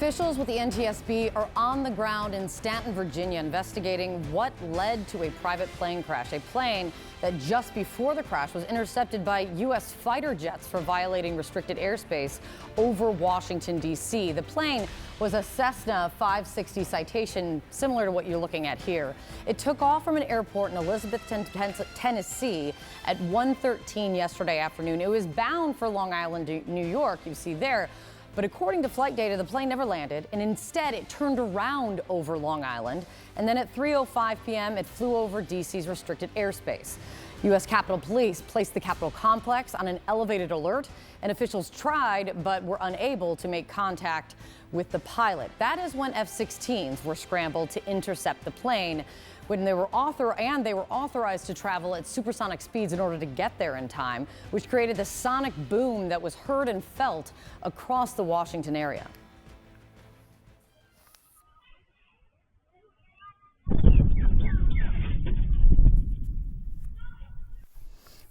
Officials with the NTSB are on the ground in Stanton, Virginia, investigating what led to a private plane crash. A plane that just before the crash was intercepted by U.S. fighter jets for violating restricted airspace over Washington, D.C. The plane was a Cessna 560 Citation, similar to what you're looking at here. It took off from an airport in Elizabethton, Tennessee at 1:13 yesterday afternoon. It was bound for Long Island, New York, you see there. But according to flight data, the plane never landed, and instead it turned around over Long Island, and then at 3:05 p.m. it flew over D.C.'s restricted airspace. U.S. Capitol Police placed the Capitol complex on an elevated alert, and officials tried but were unable to make contact with the pilot. That is when F-16s were scrambled to intercept the plane. When they were authorized to travel at supersonic speeds in order to get there in time, which created the sonic boom that was heard and felt across the Washington area.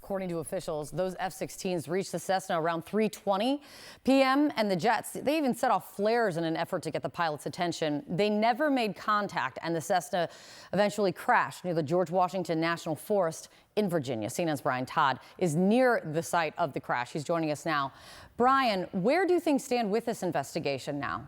According to officials, those F-16s reached the Cessna around 3:20 p.m. and the jets, they even set off flares in an effort to get the pilot's attention. They never made contact, and the Cessna eventually crashed near the George Washington National Forest in Virginia. CNN's Brian Todd is near the site of the crash. He's joining us now. Brian, where do things stand with this investigation now?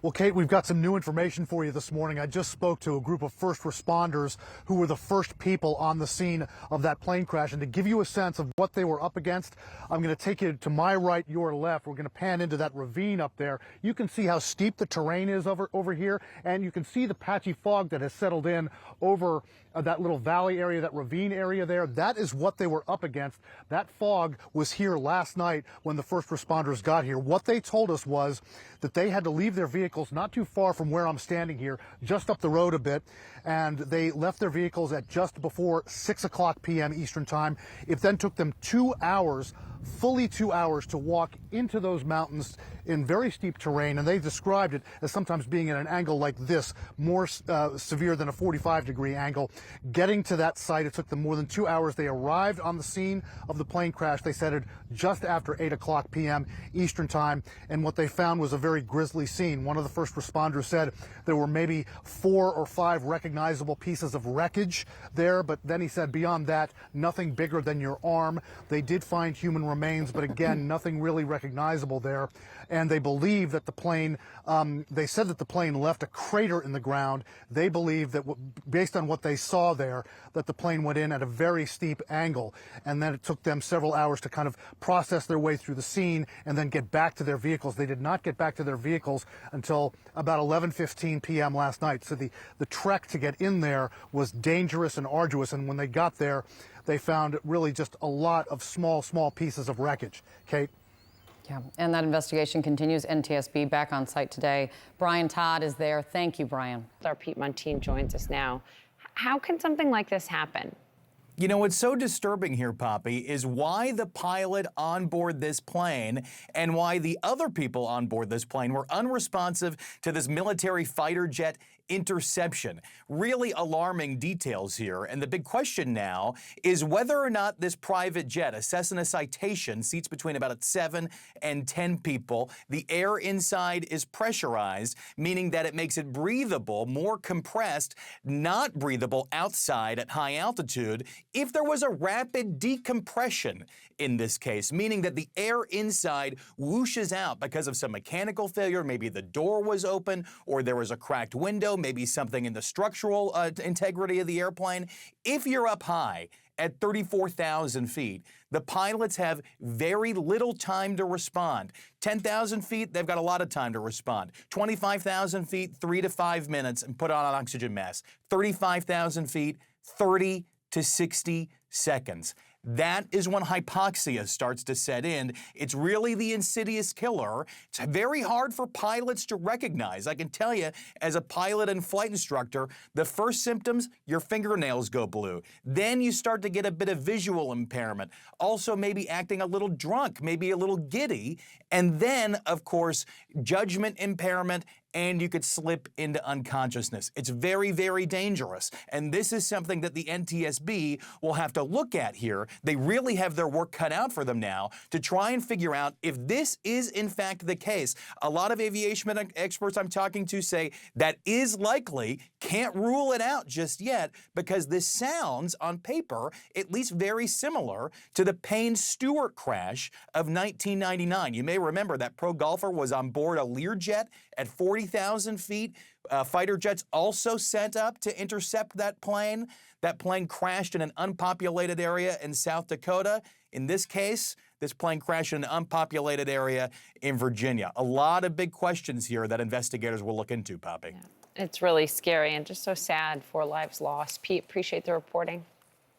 Well, Kate, we've got some new information for you this morning. I just spoke to a group of first responders who were the first people on the scene of that plane crash. And to give you a sense of what they were up against, I'm going to take you to my right, your left. We're going to pan into that ravine up there. You can see how steep the terrain is over here, and you can see the patchy fog that has settled in over that little valley area, that ravine area there. That is what they were up against. That fog was here last night when the first responders got here. What they told us was that they had to leave their vehicles not too far from where I'm standing here, just up the road a bit, and they left their vehicles at just before 6:00 p.m. Eastern Time. It then took them 2 hours, fully 2 hours, to walk into those mountains in very steep terrain, and they described it as sometimes being at an angle like this, more severe than a 45-degree angle. Getting to that site, it took them more than 2 hours. They arrived on the scene of the plane crash. They said it just after 8:00 p.m. Eastern Time, and what they found was a very grisly scene. One of the first responders said there were maybe 4 or 5 recognizable pieces of wreckage there, but then he said beyond that, nothing bigger than your arm. They did find human remains, but again, nothing really recognizable there. And they believe that the plane, they said that the plane left a crater in the ground. They believe that, based on what they saw there, that the plane went in at a very steep angle. And then it took them several hours to kind of process their way through the scene and then get back to their vehicles. They did not get back to their vehicles until about 11:15 p.m. last night. So the trek to get in there was dangerous and arduous. And when they got there, they found really just a lot of small pieces of wreckage. Kate? Yeah, and that investigation continues. NTSB back on site today. Brian Todd is there. Thank you, Brian. Our Pete Montine joins us now. How can something like this happen? You know, what's so disturbing here, Poppy, is why the pilot on board this plane and why the other people on board this plane were unresponsive to this military fighter jet interception. Really alarming details here. And the big question now is whether or not this private jet, a Cessna Citation, seats between about 7 and 10 people. The air inside is pressurized, meaning that it makes it breathable, more compressed, not breathable outside at high altitude if there was a rapid decompression in this case, meaning that the air inside whooshes out because of some mechanical failure. Maybe the door was open or there was a cracked window, maybe something in the structural integrity of the airplane. If you're up high at 34,000 feet, the pilots have very little time to respond. 10,000 feet, they've got a lot of time to respond. 25,000 feet, 3 to 5 minutes and put on an oxygen mask. 35,000 feet, 30 to 60 seconds. That is when hypoxia starts to set in. It's really the insidious killer. It's very hard for pilots to recognize. I can tell you, as a pilot and flight instructor, the first symptoms, your fingernails go blue. Then you start to get a bit of visual impairment. Also maybe acting a little drunk, maybe a little giddy. And then, of course, judgment impairment and you could slip into unconsciousness. It's very, very dangerous. And this is something that the NTSB will have to look at here. They really have their work cut out for them now to try and figure out if this is in fact the case. A lot of aviation experts I'm talking to say that is likely, can't rule it out just yet, because this sounds on paper at least very similar to the Payne-Stewart crash of 1999. You may remember that pro golfer was on board a Learjet at 40,000 feet. Fighter jets also sent up to intercept that plane. That plane crashed in an unpopulated area in South Dakota. In this case, this plane crashed in an unpopulated area in Virginia. A lot of big questions here that investigators will look into, Poppy. Yeah. It's really scary and just so sad for lives lost. Pete, appreciate the reporting.